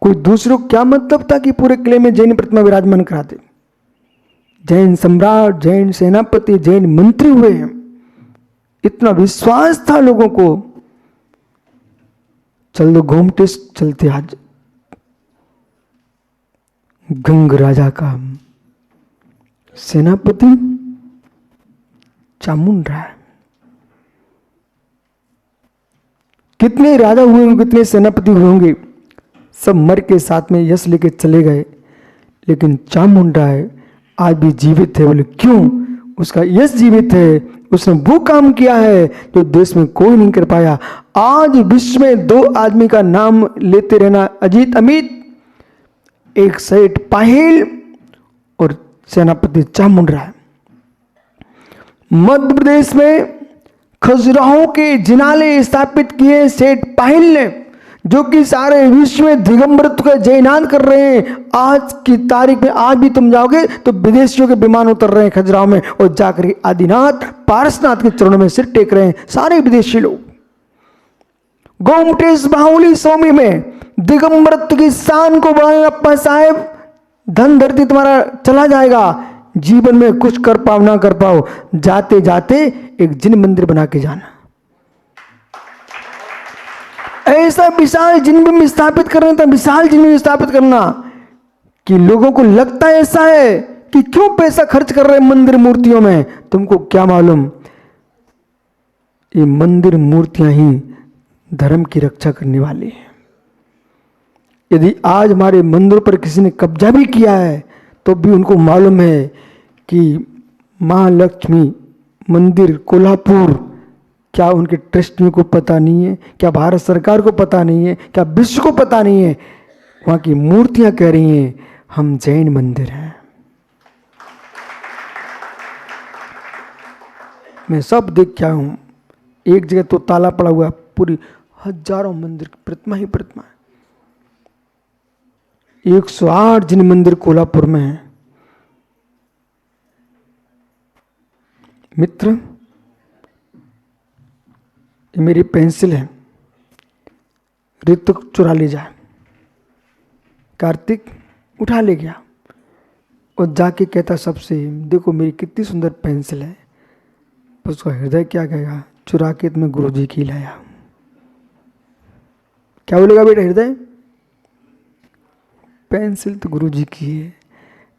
कोई दूसरों को क्या मतलब था कि पूरे किले में जैन प्रतिमा विराजमान कराते। जैन सम्राट, जैन सेनापति, जैन मंत्री हुए हैं, इतना विश्वास था लोगों को। चल दो घूमते चलते आज गंग राजा का सेनापति चामुंडा है। कितने राजा हुए होंगे, कितने सेनापति हुए होंगे, सब मर के साथ में यश लेके चले गए, लेकिन चामुंडा है आज भी जीवित है। बोले क्यों? उसका यश जीवित है, उसने वो काम किया है जो देश में कोई नहीं कर पाया। आज विश्व में दो आदमी का नाम लेते रहना, अजीत अमित, एक सेठ पाहिल और सेनापति चामुंडा है। मध्य प्रदेश में खजुराहो के जिनाले स्थापित किए सेठ पाहिल ने, जो कि सारे विश्व में दिगंबरत्व का जयनाद कर रहे हैं। आज की तारीख में आज भी तुम जाओगे तो विदेशियों के विमान उतर रहे हैं खजुराहो में, और जाकर आदिनाथ पारसनाथ के चरणों में सिर टेक रहे हैं सारे विदेशी लोग। गोमटेश बाहुली स्वामी में दिगंबरत्व की शान को बढ़ाएंगे अप्पा साहेब। धन धरती तुम्हारा चला जाएगा, जीवन में कुछ कर पाओ ना कर पाओ, जाते जाते एक जिन मंदिर बना के जाना। ऐसा विशाल जिन स्थापित करना था, विशाल जिन स्थापित करना कि लोगों को लगता ऐसा है कि क्यों पैसा खर्च कर रहे हैं मंदिर मूर्तियों में। तुमको क्या मालूम, ये मंदिर मूर्तियां ही धर्म की रक्षा करने वाली है। यदि आज हमारे मंदिर पर किसी ने कब्जा भी किया है तो भी उनको मालूम है कि महालक्ष्मी मंदिर कोल्हापुर, क्या उनके ट्रस्टियों को पता नहीं है, क्या भारत सरकार को पता नहीं है, क्या विश्व को पता नहीं है? वहां की मूर्तियां कह रही हैं हम जैन मंदिर हैं। मैं सब देख के आया हूं, एक जगह तो ताला पड़ा हुआ, पूरी हजारों मंदिर की प्रतिमा ही प्रतिमा है। 108 जिन मंदिर कोल्हापुर में है। मित्र, ये मेरी पेंसिल है, ऋतु चुरा ले जाए। कार्तिक उठा ले गया और जाके कहता सबसे, देखो मेरी कितनी सुंदर पेंसिल है। पर उसका हृदय क्या कहेगा, चुरा के तुम्हें गुरुजी की लाया। क्या बोलेगा बेटा हृदय? पेंसिल तो गुरुजी की है।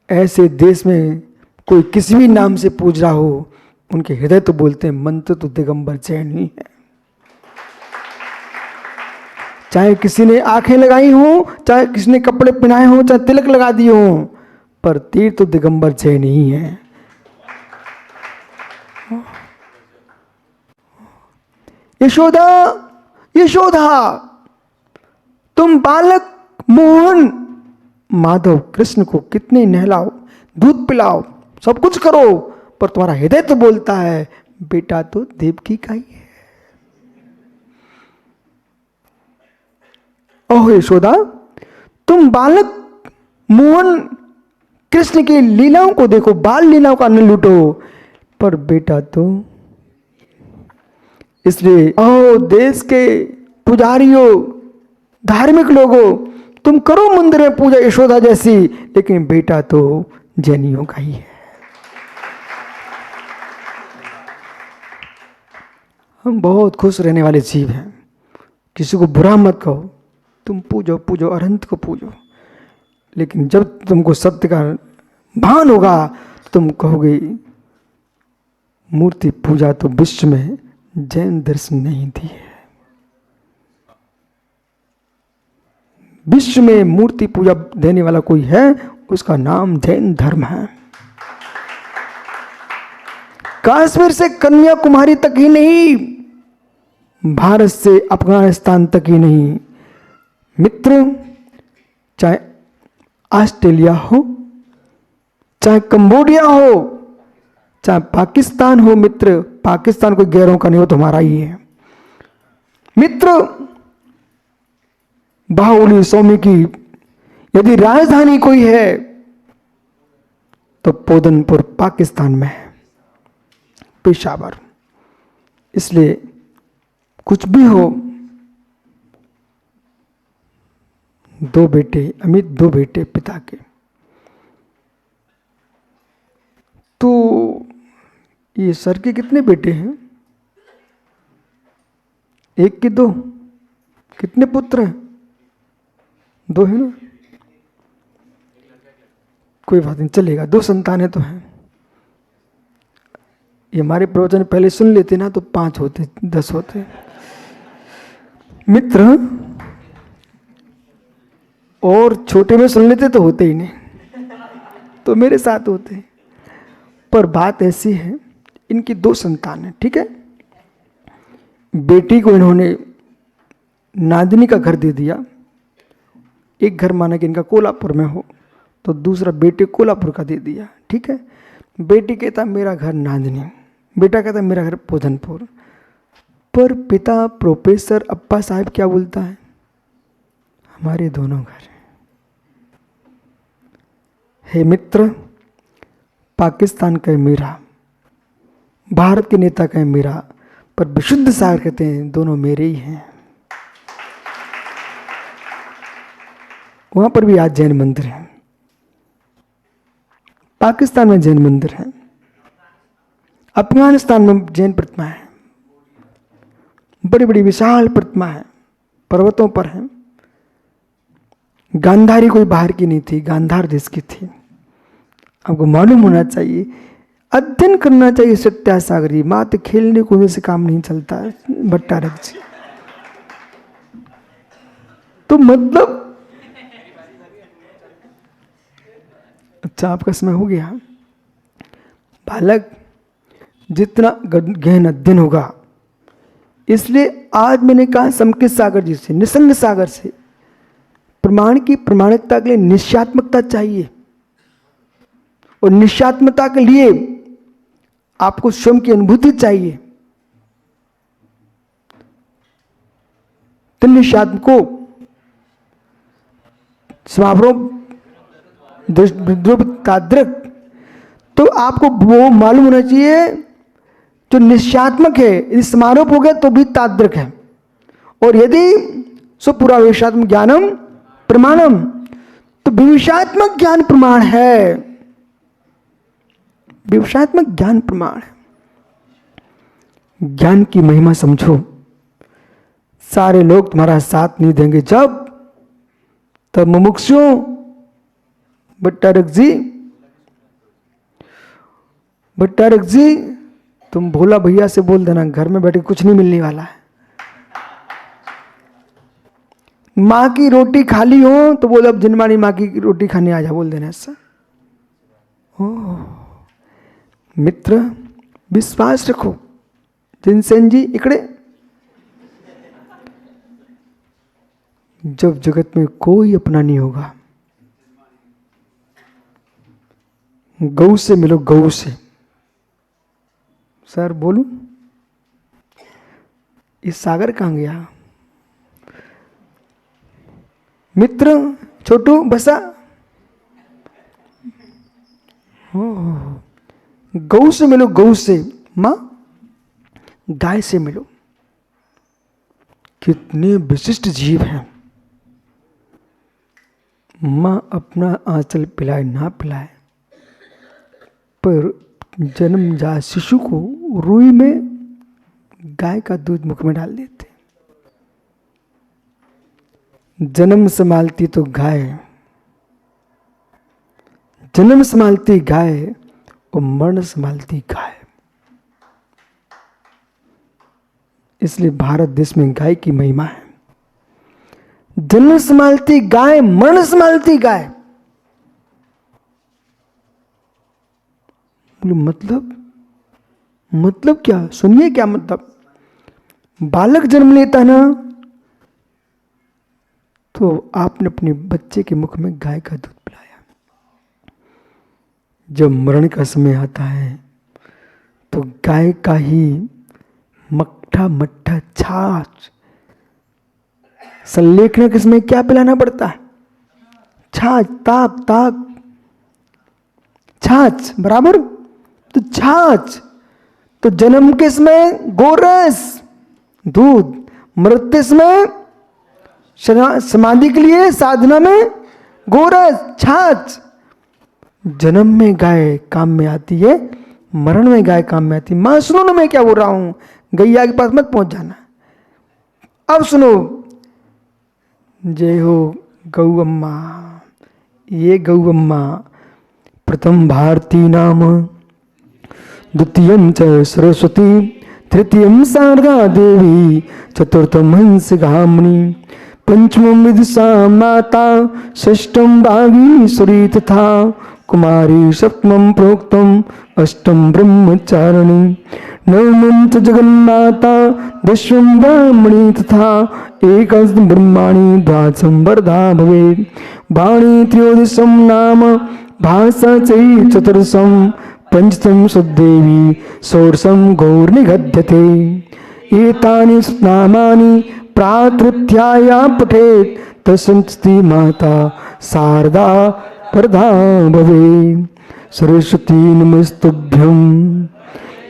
ऐसे देश में कोई किसी भी नाम से पूज रहा हो, उनके हृदय तो बोलते हैं मंत्र तो दिगंबर जैन ही है। चाहे किसी ने आंखें लगाई हो, चाहे किसी ने कपड़े पहनाए हो, चाहे तिलक लगा दिए हो, पर तीर तो दिगंबर जैन ही है। यशोदा, यशोदा, तुम बालक मोहन माधव कृष्ण को कितने नहलाओ, दूध पिलाओ, सब कुछ करो, पर तुम्हारा हृदय तो बोलता है बेटा तो देवकी का ही है। ओह यशोदा, तुम बालक मोहन कृष्ण की लीलाओं को देखो, बाल लीलाओं का आनंद लूटो, पर बेटा तो। इसलिए ओ देश के पुजारियों, धार्मिक लोगों, तुम करो मंदिर में पूजा यशोदा जैसी, लेकिन बेटा तो जैनियों का ही है। हम बहुत खुश रहने वाले जीव हैं, किसी को बुरा मत कहो, तुम पूजो पूजो, अनंत को पूजो, लेकिन जब तुमको सत्य का भान होगा तुम कहोगे मूर्ति पूजा तो विश्व में जैन दर्शन नहीं दी है। विश्व में मूर्ति पूजा देने वाला कोई है, उसका नाम जैन धर्म है। कश्मीर से कन्याकुमारी तक ही नहीं, भारत से अफगानिस्तान तक ही नहीं मित्र, चाहे ऑस्ट्रेलिया हो, चाहे कंबोडिया हो, चाहे पाकिस्तान हो, मित्र पाकिस्तान कोई गैरों का नहीं हो, तुम्हारा ही है। मित्र, बाहुली स्वामी की यदि राजधानी कोई है तो पोदनपुर पाकिस्तान में है, पेशावर। इसलिए कुछ भी हो, 2 बेटे, अमित 2 बेटे पिता के। तो ये सर के कितने बेटे हैं? 1 के 2? कितने पुत्र हैं? 2 है ना? कोई बात नहीं, चलेगा, 2 संतानें तो हैं। ये हमारे प्रवचन पहले सुन लेते ना तो 5 होते, 10 होते। मित्र, और छोटे में सुन लेते तो होते ही नहीं, तो मेरे साथ होते। पर बात ऐसी है, इनकी 2 संतान है, ठीक है। बेटी को इन्होंने नादिनी का घर दे दिया। एक घर माना कि इनका कोल्हापुर में हो, तो दूसरा बेटे कोल्हापुर का दे दिया, ठीक है। बेटी कहता मेरा घर नादिनी, बेटा कहता मेरा घर पोधनपुर। पर पिता प्रोफेसर अप्पा साहब क्या बोलता है? हमारे दोनों घर। हे मित्र, पाकिस्तान का है मेरा, भारत के नेता का है मेरा, पर विशुद्ध सागर कहते हैं दोनों मेरे ही हैं। वहां पर भी आज जैन मंदिर है, पाकिस्तान में जैन मंदिर है, अफगानिस्तान में जैन प्रतिमा है, बड़ी बड़ी विशाल प्रतिमा है, पर्वतों पर है। गांधारी कोई बाहर की नहीं थी, गांधार देश की थी। आपको मालूम होना चाहिए, अध्ययन करना चाहिए सत्यासागरी। मात्र खेलने कूदने से काम नहीं चलता है भट्टारक जी। तो मतलब अच्छा, आपका समय हो गया। बालक, जितना गहन अध्ययन होगा, इसलिए आज मैंने कहा समकित सागर जी से, निसंग सागर से, प्रमाण की प्रमाणिकता के लिए निश्चयात्मकता चाहिए, और निश्चयात्मकता के लिए आपको स्वयं की अनुभूति चाहिए। तो निश्चयात्म को समारोह ताद्रक, तो आपको वो मालूम होना चाहिए जो निश्चयात्मक है, यदि समारोप हो गया तो भी ताद्रक है, और यदि सो पूरा विवेशात्मक ज्ञानम प्रमाणम, तो विवेशात्मक ज्ञान प्रमाण है, विवेशात्मक ज्ञान प्रमाण है। ज्ञान की महिमा समझो। सारे लोग तुम्हारा साथ नहीं देंगे, जब तब मुमुक्षुओं, भट्टारक जी तुम भोला भैया से बोल देना, घर में बैठे कुछ नहीं मिलने वाला है। माँ की रोटी खाली हो तो बोल, अब जिनमानी माँ की रोटी खाने आ जा, बोल देना ऐसा। मित्र, विश्वास रखो। जिनसेन जी इकड़े, जब जगत में कोई अपना नहीं होगा, गौ से मिलो, गौ से। सर बोलूं, इस सागर कहां गया? मित्र, छोटू बसा, गौ से मिलो, गौ से। मां, गाय से मिलो। कितने विशिष्ट जीव हैं। मां अपना आंचल पिलाए ना पिलाए, पर जन्मजात शिशु को रुई में गाय का दूध मुख में डाल देते। जन्म संभालती तो गाय, जन्म संभालती गाय और मरण संभालती गाय। इसलिए भारत देश में गाय की महिमा है। जन्म संभालती गाय, मरण संभालती गाय। मतलब क्या? सुनिए क्या मतलब। बालक जन्म लेता है ना, तो आपने अपने बच्चे के मुख में गाय का दूध पिलाया। जब मरण का समय आता है तो गाय का ही मट्ठा मट्ठा छाछ, संलेखन के समय क्या पिलाना पड़ता है? छाछ, ताक ताक, छाछ बराबर। तो छाछ, तो जन्म के समय गोरस दूध, मृत्यु समय समाधि के लिए साधना में गोरस छाछ। जन्म में गाय काम में आती है, मरण में गाय काम में आती है। मां सुनो ना मैं क्या बोल रहा हूं, गैया के पास मत पहुंच जाना। अब सुनो, जय हो गौ अम्मा। ये गौ अम्मा प्रथम भारती नाम, द्वितीयं च सरस्वती, तृतीयं शारदा देवी, चतुर्थम हंसगामिनी, पंचमं विदुषा माता, षष्ठं वागीश्वरी तथा कुमारी, सप्तमं प्रोक्तम, अष्टम ब्रह्मचारिणी, नवमं च जगन्माता, दशमं ब्राह्मणी तथा एकादश ब्रह्माणी, द्वादशं वरदा भवेत्। वाणी त्रयोदशं नाम, भाषा चै चतुर्दशं, पंचम सुदेवी, षोडशं गौर्निगद्यते। एतानि नामानि प्रातरुत्थाय पठेत्, तस्मै माता शारदा वरदा भवेत्। सरस्वती नमस्तुभ्यं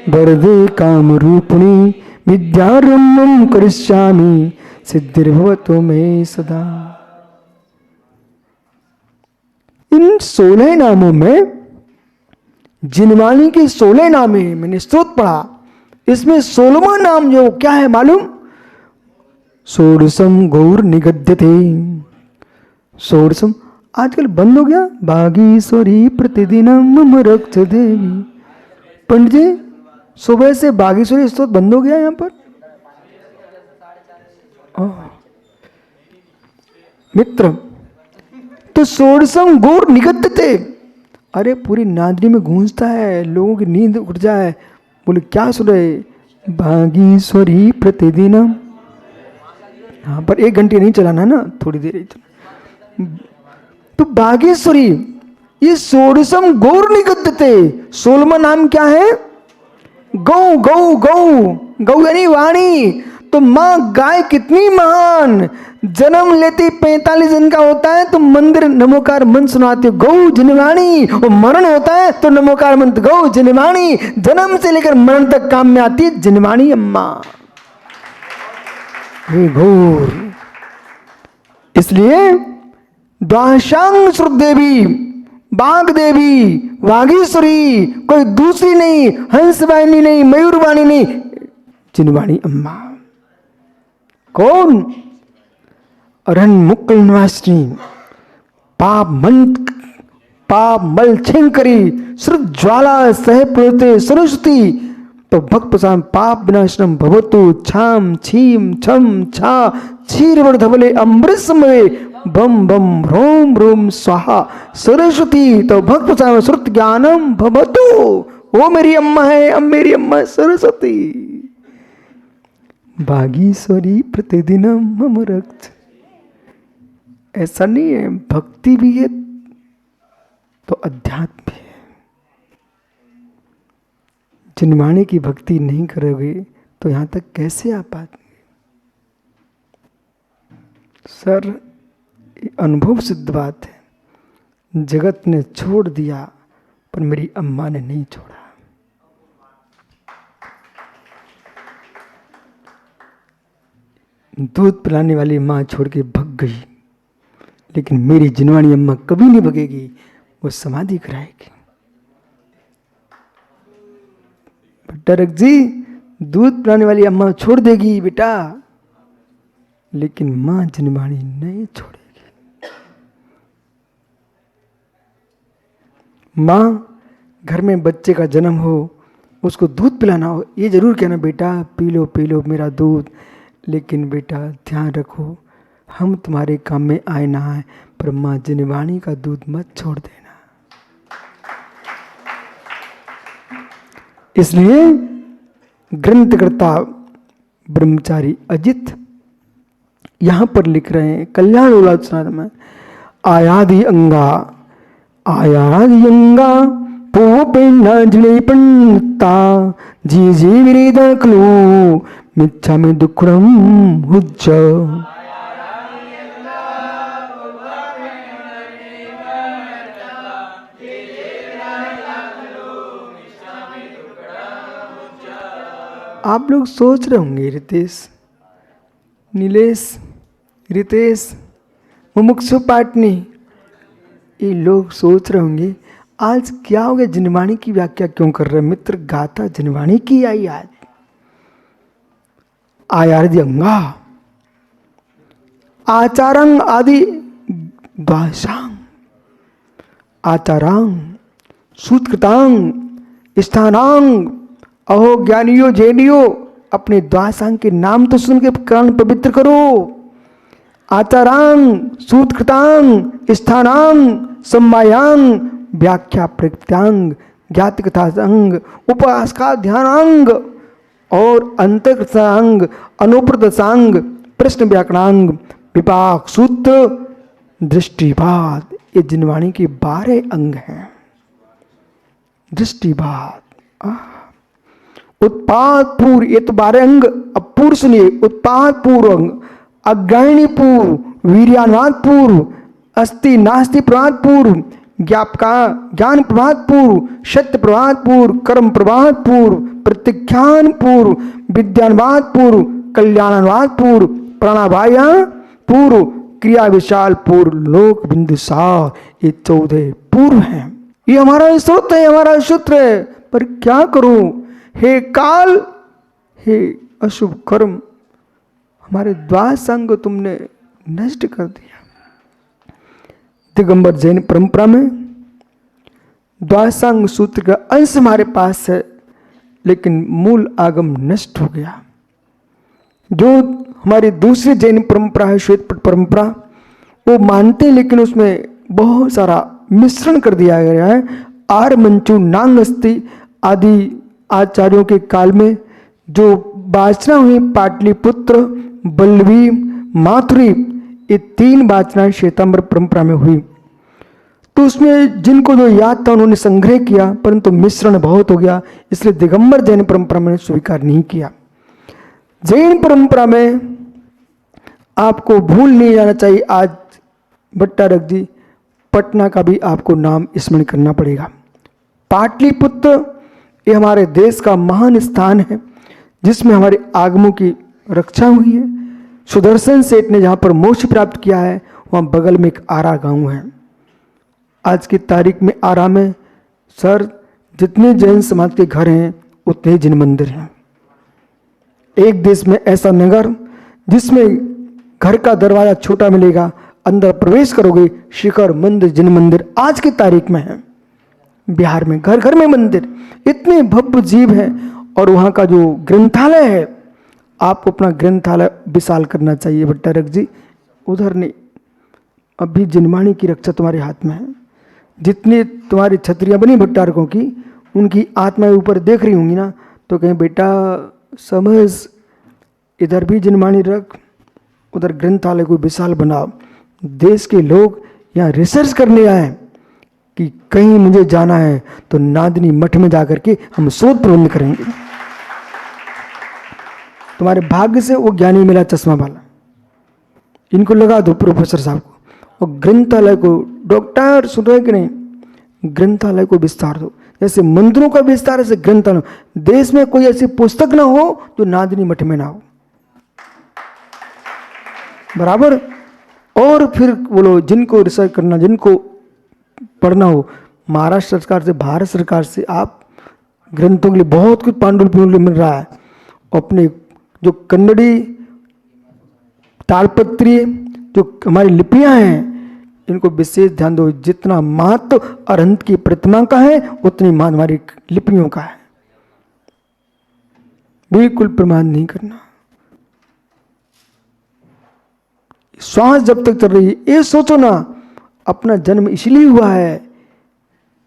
वरदे कामरूपिणी, विद्यारम्भं करिष्यामि, सिद्धिर्भवतु मे सदा। इन 16 नामों में, जिनवाणी के 16 नाम है, मैंने स्तोत्र पढ़ा, इसमें 16वां नाम जो क्या है मालूम? षोडशम गौर निगद्यते। षोडशम आजकल बंद हो गया। बागीश्वरी प्रतिदिनम मम रक्ष देवी। पंडित जी सुबह से बागीश्वरी स्तोत्र बंद हो गया यहां पर। मित्र, तो षोडशम गौर निगद्यते, अरे पूरी नादरी में गूंजता है, लोगों की नींद उठ जाए। बोले क्या सुन रहे? बागीश्वरी प्रतिदिनम। हाँ, पर 1 घंटे नहीं चलाना ना, थोड़ी देर ही चलाना। तो बागेश्वरी, ये षोडशम गौर निगद्यते। 16वां नाम क्या है? गौ। गौ गौ गौ यानी वाणी। तो मां गाय कितनी महान, जन्म लेते 45 दिन का होता है तो मंदिर नमोकार मंत्र सुनाते हो, गौ जिनवाणी। और मरण होता है तो नमोकार मंत्र, गौ जिनवाणी। जन्म से लेकर मरण तक काम में आती है जिनवाणी अम्मा। ये घोर, इसलिए द्वादशांग श्रुदेवी, बाघ देवी, वागीश्वरी, कोई दूसरी नहीं, हंसवाहिनी नहीं, मयूरवाणी नहीं, जिनवाणी अम्मा। कौन? अरण्य मुक्ल निवासिनी, पाप मल छिंकरी, श्रुत ज्वाला सह पुरते सरस्वती। तो भक्त प्रसाद पाप विनाशनम भवतु, छाम छीम छम छा क्षीर धवले अमृत समये, बम बम ह्रोम ह्रोम स्वाहा सरस्वती। तो भक्त प्रसाद श्रुत ज्ञानम भवतु। वो मेरी अम्मा है, अब मेरी अम्मा सरस्वती। बागीश्वरी प्रतिदिनम मम रक्ष। ऐसा नहीं है, भक्ति भी है तो अध्यात्म भी है। जिनवाणी की भक्ति नहीं करोगे तो यहां तक कैसे आ पाते? सर, अनुभव सिद्ध बात है। जगत ने छोड़ दिया पर मेरी अम्मा ने नहीं छोड़ा। दूध पिलाने वाली मां छोड़ के भग गई, लेकिन मेरी जिनवाणी अम्मा कभी नहीं भगेगी, वो समाधि कराएगी। डरक जी, दूध पिलाने वाली अम्मा छोड़ देगी बेटा, लेकिन मां जिनवाणी नहीं छोड़ेगी। मां घर में बच्चे का जन्म हो, उसको दूध पिलाना हो, ये जरूर कहना बेटा पी लो मेरा दूध, लेकिन बेटा ध्यान रखो हम तुम्हारे काम में आए ना आए, पर मां जिनवाणी का दूध मत छोड़ देना। इसलिए ग्रंथकर्ता ब्रह्मचारी अजित यहां पर लिख रहे हैं कल्याण उल्लासनाथ में, आयादि अंगा पूपेन्नाजले पंता जी जी विरेद क्लू मिच्छा में दुखड़म हुज्ज। आप लोग सोच रहे होंगे रितेश, नीलेश, रितेश, मुमुक्षु पाटनी, ये लोग सोच रहे होंगे आज क्या हो गया, जिनवाणी की व्याख्या क्यों कर रहे मित्र? गाथा जिनवाणी की आई आज आयार्दि अंगा आचारंग आदि द्वासांग आचारांग सूतकृतांग स्थानांग। अहो ज्ञानियो जैनियो, अपने द्वासांग के नाम तो सुन के कान पवित्र करो। आचारांग सूतकृतांग स्थानांग सम्मायांग व्याख्या प्रत्यांग ज्ञात कथा अंग उपवास का ध्यानांग और अंतर्सांग अनुप्रदसांग प्रश्न व्याकरणांग विपाक सूत्र दृष्टिवाद। ये जिनवाणी के 12 अंग हैं। दृष्टिवाद, उत्पाद पूर्व, ये तो 12 अंग। अब पूर्व सुनिए, उत्पाद पूर्व अंग, अग्रणी पूर्व, वीर्यानुवाद पूर्व, अस्ति नास्ति प्रवाद पूर्व, ज्ञापका ज्ञान प्रवाद पूर्व, सत्य प्रवाद पूर्व, कर्म प्रवाद पूर्व, प्रत्यख्यान पूर्व, विद्यानुवाद पूर्व, कल्याणानुवाद पूर्व, प्राणावाया पूर्व, क्रिया विशाल पूर्व, लोक बिंदुसा। ये 14 पूर्व हैं। ये हमारा स्रोत है, हमारा सूत्र है। पर क्या करूं हे काल, हे अशुभ कर्म, हमारे द्वासांग को तुमने नष्ट कर दिया। दिगंबर जैन परंपरा में द्वासांग सूत्र का अंश हमारे पास है, लेकिन मूल आगम नष्ट हो गया। जो हमारी दूसरी जैन परंपरा है, श्वेतपट परंपरा, वो मानते हैं, लेकिन उसमें बहुत सारा मिश्रण कर दिया गया है। आर मंचू नांग अस्ति आदि आचार्यों के काल में जो वाचना हुई, पाटलिपुत्र, बल्लवी, माथुरी, ये 3 वाचनाएं श्वेतांबर परंपरा में हुई। तो उसमें जिनको जो याद था उन्होंने संग्रह किया, परंतु मिश्रण बहुत हो गया, इसलिए दिगंबर जैन परंपरा में स्वीकार नहीं किया। जैन परंपरा में आपको भूल नहीं जाना चाहिए। आज भट्टारक जी, पटना का भी आपको नाम स्मरण करना पड़ेगा। पाटलिपुत्र ये हमारे देश का महान स्थान है, जिसमें हमारे आगमों की रक्षा हुई है। सुदर्शन सेठ ने जहाँ पर मोक्ष प्राप्त किया है, वहाँ बगल में एक आरा गांव है। आज की तारीख में आरा में सर जितने जैन समाज के घर हैं उतने जिन मंदिर हैं। एक देश में ऐसा नगर जिसमें घर का दरवाजा छोटा मिलेगा, अंदर प्रवेश करोगे शिखर मंदिर जिन मंदिर आज की तारीख में है। बिहार में घर घर में मंदिर, इतने भव्य जीव हैं। और वहाँ का जो ग्रंथालय है, आपको अपना ग्रंथालय विशाल करना चाहिए भट्टारक जी, उधर नहीं। अभी जिनवाणी की रक्षा तुम्हारे हाथ में है। जितनी तुम्हारी छतरियाँ बनी भट्टारकों की, उनकी आत्माएं ऊपर देख रही होंगी ना, तो कहीं बेटा समझ, इधर भी जिनवाणी रख, उधर ग्रंथालय को विशाल बनाओ। देश के लोग यहाँ रिसर्च करने आए कि कहीं मुझे जाना है तो नादिनी मठ में जाकर के हम शोध प्रबंध करेंगे। तुम्हारे भाग्य से वो ज्ञानी मिला चश्मा वाला, इनको लगा दो प्रोफेसर साहब को। और ग्रंथालय को, डॉक्टर सुन रहे कि नहीं, ग्रंथालय को विस्तार दो। जैसे मंदिरों का विस्तार, ऐसे ग्रंथालय। देश में कोई ऐसी पुस्तक ना हो जो नादिनी मठ में ना हो, बराबर। और फिर बोलो जिनको रिसर्च करना, जिनको पढ़ना हो, महाराष्ट्र सरकार से, भारत सरकार से आप ग्रंथों के लिए बहुत कुछ पांडुलिपियों के लिए मिल रहा है। अपने जो कन्नड़ी तालपत्री जो हमारी लिपियां हैं, इनको विशेष ध्यान दो। जितना महत्व अरहंत की प्रतिमा का है, उतनी महत्व हमारी लिपियों का है। बिल्कुल प्रमाद नहीं करना। श्वास जब तक चल रही है, ये सोचो ना, अपना जन्म इसलिए हुआ है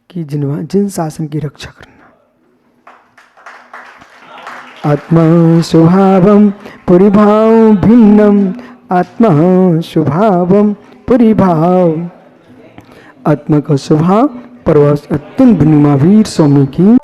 कि जिन शासन की रक्षा करना। आत्मा स्वभावम परिभाव भिन्नम, आत्मा स्वभावम परिभाव। आत्मा का स्वभाव परवास अत्यंत भिन्न। महावीर स्वामी की